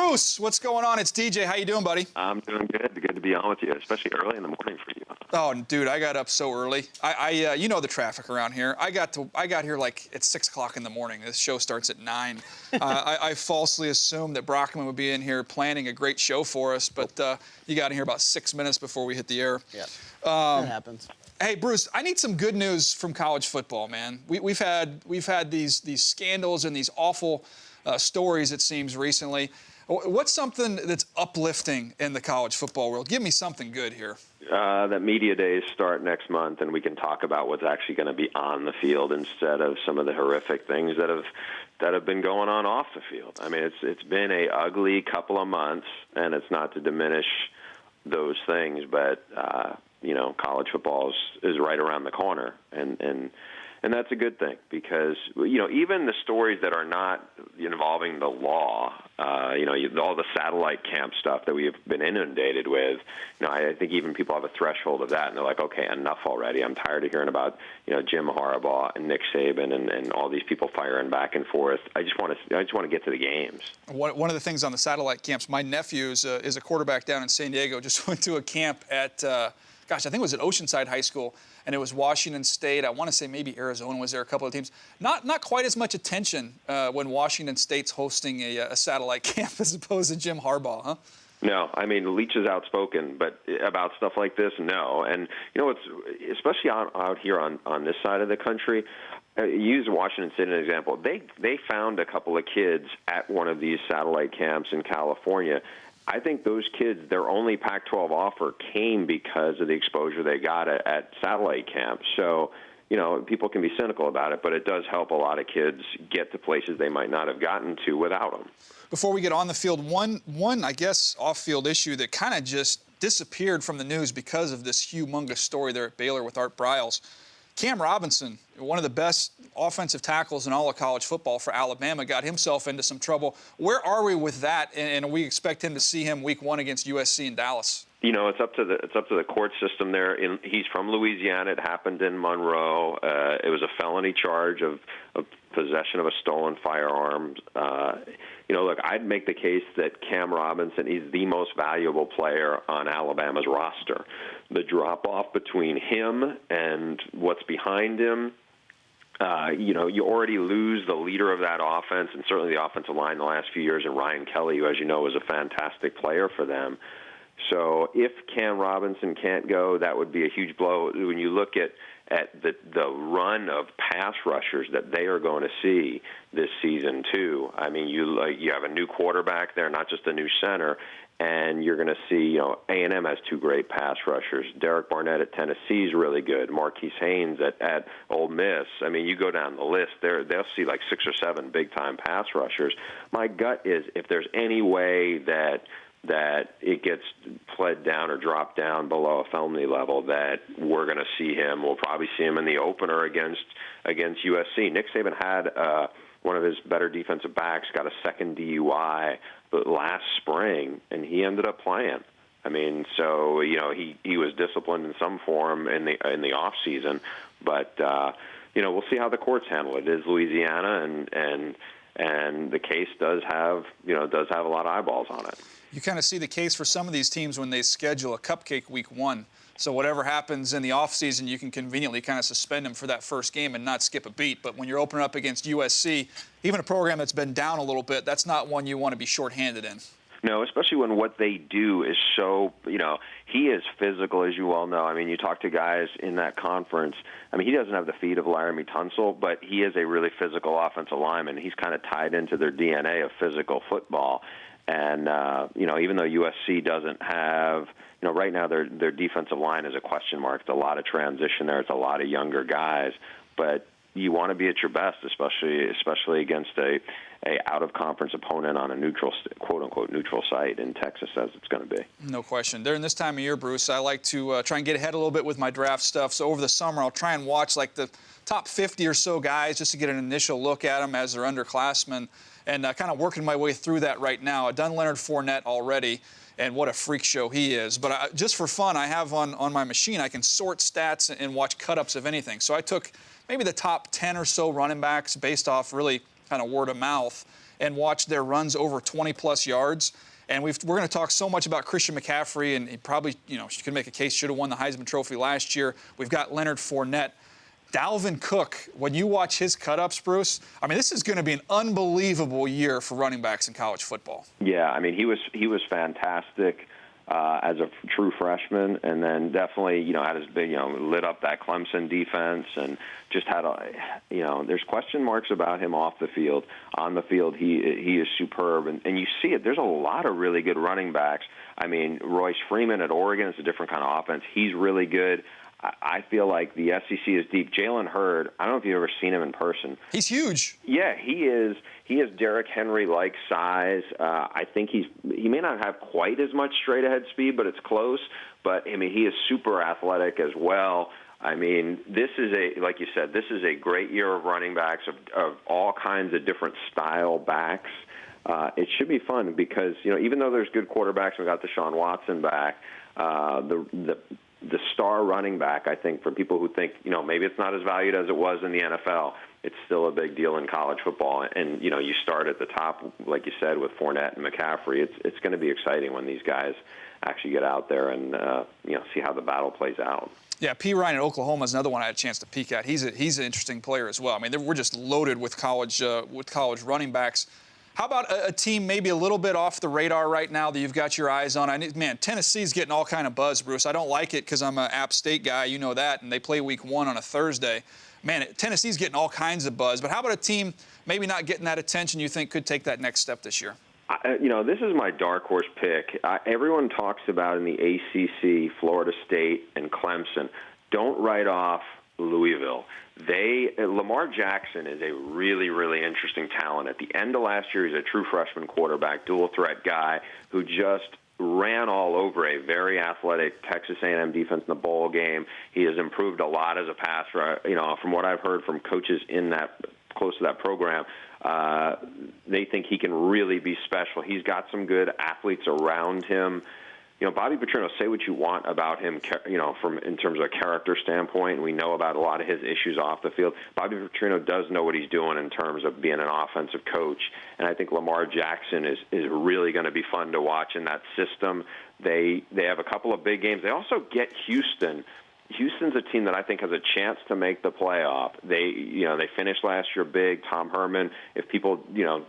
Bruce, what's going on? It's DJ. How you doing, buddy? I'm doing good. Good to be on with you, especially early in the morning for you. Oh, dude, I got up so early. You know the traffic around here. I got here like at 6 o'clock in the morning. This show starts at 9. I falsely assumed that Brockman would be in here planning a great show for us, but you got in here about 6 minutes before we hit the air. Yeah, that happens. Hey, Bruce, I need some good news from college football, man. We've had these scandals and these awful stories, it seems, recently. What's something that's uplifting in the college football world? Give me something good here. That media days start next month, and we can talk about what's actually going to be on the field instead of some of the horrific things that have been going on off the field. I mean, it's been a ugly couple of months, and it's not to diminish those things, but college football is right around the corner, and that's a good thing because, even the stories that are not involving the law, all the satellite camp stuff that we have been inundated with, I think even people have a threshold of that, and they're like, okay, enough already. I'm tired of hearing about, Jim Harbaugh and Nick Saban and all these people firing back and forth. I just want to get to the games. One of the things on the satellite camps, my nephew is a quarterback down in San Diego, just went to a camp at, I think it was at Oceanside High School, and it was Washington State. I want to say maybe Arizona was there, a couple of teams. Not quite as much attention when Washington State's hosting a satellite camp as opposed to Jim Harbaugh, huh? No, I mean, Leach is outspoken, but about stuff like this, no. And, it's especially out here on this side of the country, use Washington State as an example. They found a couple of kids at one of these satellite camps in California. I think those kids, their only Pac-12 offer came because of the exposure they got at satellite camp. So, people can be cynical about it, but it does help a lot of kids get to places they might not have gotten to without them. Before we get on the field, one I guess, off-field issue that kind of just disappeared from the news because of this humongous story there at Baylor with Art Briles. Cam Robinson, one of the best offensive tackles in all of college football for Alabama, got himself into some trouble. Where are we with that? And we expect him to see him week 1 against USC in Dallas. It's up to the court system there. He's from Louisiana. It happened in Monroe. It was a felony charge of possession of a stolen firearm. Look, I'd make the case that Cam Robinson is the most valuable player on Alabama's roster. The drop-off between him and what's behind him, you already lose the leader of that offense, and certainly the offensive line the last few years, and Ryan Kelly, who, as you know, was a fantastic player for them. So if Cam Robinson can't go, that would be a huge blow. When you look at the run of pass rushers that they are going to see this season too. I mean, you have a new quarterback there, not just a new center, and you're going to see, A&M has 2 great pass rushers. Derek Barnett at Tennessee is really good. Marquise Haynes at Ole Miss. I mean, you go down the list, they'll see like 6 or 7 big-time pass rushers. My gut is if there's any way that it gets pled down or dropped down below a felony level, that we're going to see him. We'll probably see him in the opener against USC. Nick Saban had one of his better defensive backs got a second DUI last spring, and he ended up playing. I mean, so he was disciplined in some form in the off season, but we'll see how the courts handle it. It is Louisiana, and the case does have a lot of eyeballs on it. You kind of see the case for some of these teams when they schedule a cupcake week 1. So whatever happens in the offseason, you can conveniently kind of suspend them for that first game and not skip a beat. But when you're opening up against USC, even a program that's been down a little bit, that's not one you want to be shorthanded in. No, especially when what they do is so, he is physical, as you all know. I mean, you talk to guys in that conference. I mean, he doesn't have the feet of Laramie Tunsil, but he is a really physical offensive lineman. He's kind of tied into their DNA of physical football. And, even though USC doesn't have, right now their defensive line is a question mark. It's a lot of transition there. It's a lot of younger guys. But you want to be at your best, especially against a out-of-conference opponent on a quote-unquote neutral site in Texas, as it's going to be. No question. During this time of year, Bruce, I like to try and get ahead a little bit with my draft stuff. So over the summer, I'll try and watch like the top 50 or so guys just to get an initial look at them as they're underclassmen. And kind of working my way through that right now. I've done Leonard Fournette already, and what a freak show he is. But just for fun, I have on my machine, I can sort stats and watch cut-ups of anything. So I took maybe the top 10 or so running backs based off really kind of word of mouth and watch their runs over 20-plus yards. And we're going to talk so much about Christian McCaffrey, and he probably, you could make a case should have won the Heisman Trophy last year. We've got Leonard Fournette. Dalvin Cook, when you watch his cut-ups, Bruce, I mean, this is going to be an unbelievable year for running backs in college football. Yeah, I mean, he was fantastic as a true freshman, and then definitely, had his big, lit up that Clemson defense, and just had there's question marks about him off the field. On the field, he is superb, and you see it. There's a lot of really good running backs. I mean, Royce Freeman at Oregon is a different kind of offense. He's really good. I feel like the SEC is deep. Jalen Hurd, I don't know if you've ever seen him in person. He's huge. Yeah, he is. He has Derrick Henry-like size. I think he may not have quite as much straight-ahead speed, but it's close. But, I mean, he is super athletic as well. I mean, this is like you said, this is a great year of running backs, of all kinds of different style backs. It should be fun because, even though there's good quarterbacks, we got Deshaun Watson back, the star running back, I think, for people who think, maybe it's not as valued as it was in the NFL, it's still a big deal in college football. And, you start at the top, like you said, with Fournette and McCaffrey. It's going to be exciting when these guys actually get out there and, see how the battle plays out. Yeah, P. Ryan in Oklahoma is another one I had a chance to peek at. He's an interesting player as well. I mean, we're just loaded with college running backs. How about a team maybe a little bit off the radar right now that you've got your eyes on? Tennessee's getting all kind of buzz, Bruce. I don't like it because I'm an App State guy, you know that, and they play week 1 on a Thursday. Man, Tennessee's getting all kinds of buzz. But how about a team maybe not getting that attention you think could take that next step this year? This is my dark horse pick. Everyone talks about in the ACC, Florida State, and Clemson. Don't write off Louisville. Lamar Jackson is a really, really interesting talent. At the end of last year, he's a true freshman quarterback, dual threat guy who just ran all over a very athletic Texas A&M defense in the bowl game. He has improved a lot as a passer. From what I've heard from coaches in that close to that program, they think he can really be special. He's got some good athletes around him. Bobby Petrino, say what you want about him, from in terms of a character standpoint, and we know about a lot of his issues off the field. Bobby Petrino does know what he's doing in terms of being an offensive coach, and I think Lamar Jackson is really going to be fun to watch in that system. They have a couple of big games. They also get Houston. Houston's a team that I think has a chance to make the playoff. They finished last year big. Tom Herman, if people,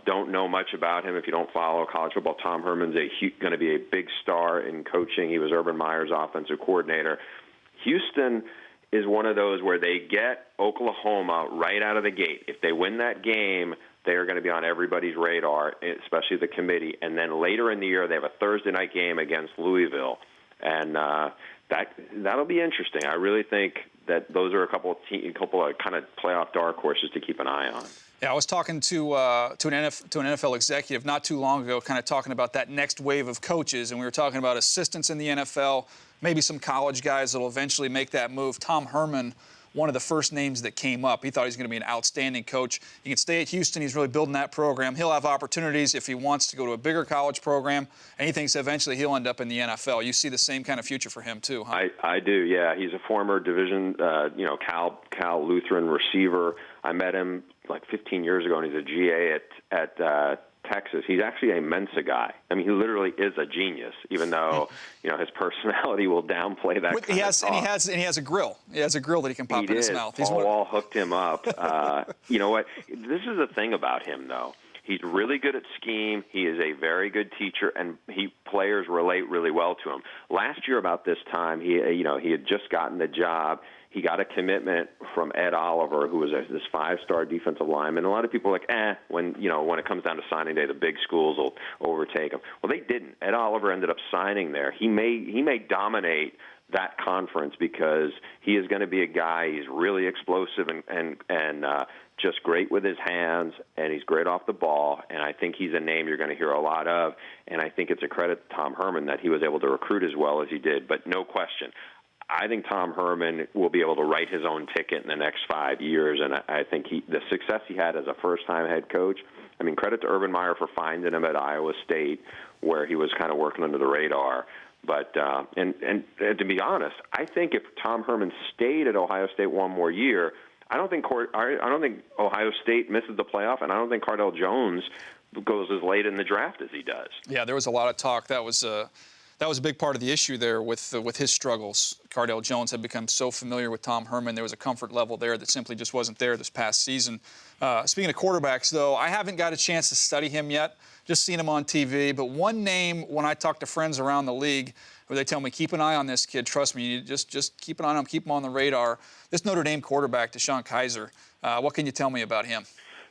don't know much about him, if you don't follow college football, Tom Herman's going to be a big star in coaching. He was Urban Meyer's offensive coordinator. Houston is one of those where they get Oklahoma right out of the gate. If they win that game, they are going to be on everybody's radar, especially the committee. And then later in the year, they have a Thursday night game against Louisville. And that'll be interesting. I really think that those are a couple of kind of playoff dark horses to keep an eye on. Yeah, I was talking to an NFL executive not too long ago, kind of talking about that next wave of coaches, and we were talking about assistants in the NFL, maybe some college guys that will eventually make that move. Tom Herman, one of the first names that came up. He thought he was going to be an outstanding coach. He can stay at Houston. He's really building that program. He'll have opportunities if he wants to go to a bigger college program, and he thinks eventually he'll end up in the NFL. You see the same kind of future for him too, huh? I do, yeah. He's a former Division, Cal Lutheran receiver. I met him like 15 years ago, and he's a GA at Texas. He's actually a Mensa guy. I mean, he literally is a genius, even though his personality will downplay that. He has a grill. He has a grill that he can pop in his mouth. Paul Wall hooked him up. You know what? This is the thing about him, though. He's really good at scheme. He is a very good teacher, and players relate really well to him. Last year, about this time, he had just gotten the job. He got a commitment from Ed Oliver, who was this 5-star defensive lineman. A lot of people are like, when it comes down to signing day, the big schools will overtake him. Well, they didn't. Ed Oliver ended up signing there. He may dominate that conference because he is going to be a guy. He's really explosive and just great with his hands, and he's great off the ball. And I think he's a name you're going to hear a lot of. And I think it's a credit to Tom Herman that he was able to recruit as well as he did. But no question, I think Tom Herman will be able to write his own ticket in the next 5 years, and I think the success he had as a first-time head coach, I mean, credit to Urban Meyer for finding him at Iowa State, where he was kind of working under the radar. But and to be honest, I think if Tom Herman stayed at Ohio State one more year, I don't think Ohio State misses the playoff, and I don't think Cardale Jones goes as late in the draft as he does. Yeah, there was a lot of talk. That was a big part of the issue there with his struggles. Cardale Jones had become so familiar with Tom Herman. There was a comfort level there that simply just wasn't there this past season. Speaking of quarterbacks, though, I haven't got a chance to study him yet. Just seen him on TV. But one name, when I talk to friends around the league, where they tell me, keep an eye on this kid. Trust me, you just keep an eye on him, keep him on the radar. This Notre Dame quarterback, Shawn Kaiser, what can you tell me about him?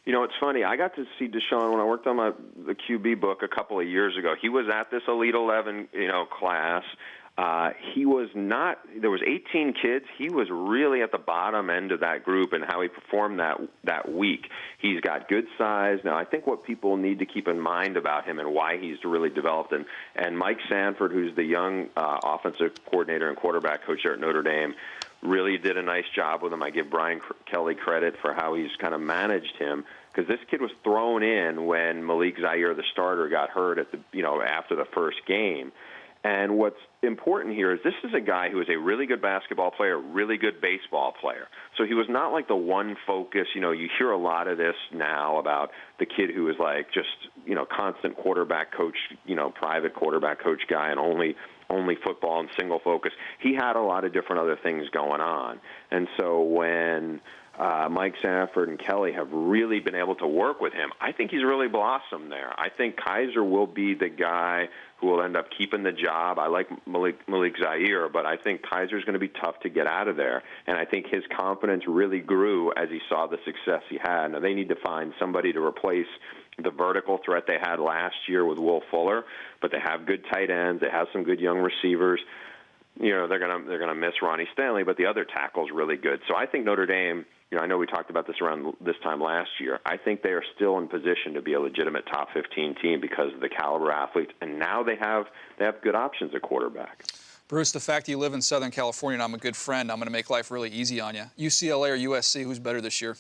You know, it's funny. I got to see Deshaun when I worked on the QB book a couple of years ago. He was at this Elite 11, class. He was not. There was 18 kids. He was really at the bottom end of that group, and how he performed that week. He's got good size. Now, I think what people need to keep in mind about him and why he's really developed, and Mike Sanford, who's the young offensive coordinator and quarterback coach there at Notre Dame, really did a nice job with him. I give Brian Kelly credit for how he's kind of managed him, because this kid was thrown in when Malik Zaire, the starter, got hurt at after the first game. And what's important here is this is a guy who is a really good basketball player, really good baseball player. So he was not like the one focus. You hear a lot of this now about the kid who is like just, constant quarterback coach, private quarterback coach guy, and only football and single focus. He had a lot of different other things going on. And so when Mike Sanford and Kelly have really been able to work with him, I think he's really blossomed there. I think Kaiser will be the guy who will end up keeping the job. I like Malik Zaire, but I think Kaiser's going to be tough to get out of there. And I think his confidence really grew as he saw the success he had. Now, they need to find somebody to replace the vertical threat they had last year with Will Fuller, but they have good tight ends. They have some good young receivers. They're gonna miss Ronnie Stanley, but the other tackle's really good. So I think Notre Dame, I know we talked about this around this time last year. I think they are still in position to be a legitimate top 15 team because of the caliber athletes, and now they have good options at quarterback. Bruce, the fact that you live in Southern California and I'm a good friend, I'm going to make life really easy on you. UCLA or USC, who's better this year?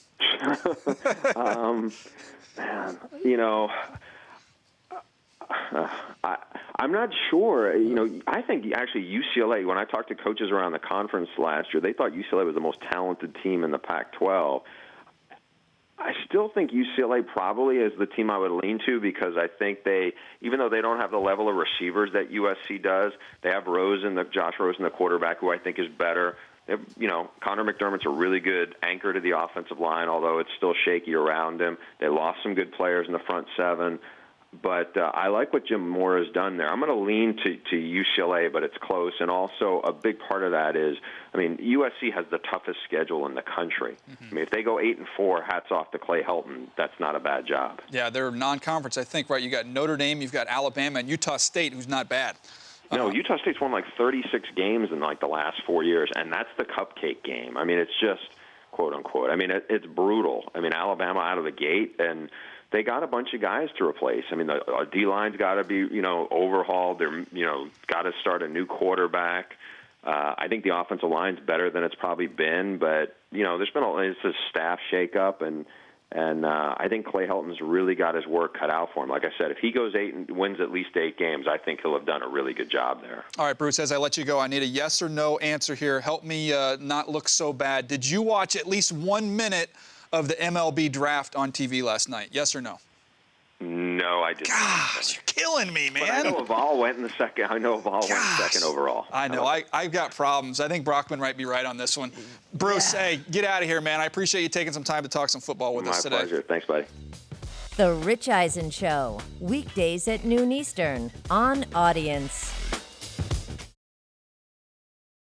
I'm not sure. I think actually UCLA, when I talked to coaches around the conference last year, they thought UCLA was the most talented team in the Pac-12. I still think UCLA probably is the team I would lean to, because I think even though they don't have the level of receivers that USC does, they have Josh Rosen, the quarterback, who I think is better. Connor McDermott's a really good anchor to the offensive line, although it's still shaky around him. They lost some good players in the front seven. But I like what Jim Moore has done there. I'm going to lean to UCLA, but it's close. And also a big part of that is, USC has the toughest schedule in the country. Mm-hmm. If they go 8-4, hats off to Clay Helton. That's not a bad job. Yeah, they're non-conference, I think, right? You got Notre Dame, you've got Alabama, and Utah State, who's not bad. No, Utah State's won like 36 games in like the last 4 years, and that's the cupcake game. It's just, quote unquote. It's brutal. Alabama out of the gate, and they got a bunch of guys to replace. The D-line's got to be, overhauled. They're, got to start a new quarterback. I think the offensive line's better than it's probably been, but, there's been it's a staff shakeup, and I think Clay Helton's really got his work cut out for him. Like I said, if he goes 8 and wins at least 8 games, I think he'll have done a really good job there. All right, Bruce, as I let you go, I need a yes or no answer here. Help me not look so bad. Did you watch at least 1 minute of the MLB draft on TV last night? Yes or no? No, I didn't. Gosh, you're killing me, man. But I know Eval went in the second. Went second overall. I know. I've got problems. I think Brockman might be right on this one. Bruce, hey, get out of here, man. I appreciate you taking some time to talk some football with us today. My pleasure. Thanks, buddy. The Rich Eisen Show, weekdays at noon Eastern on Audience.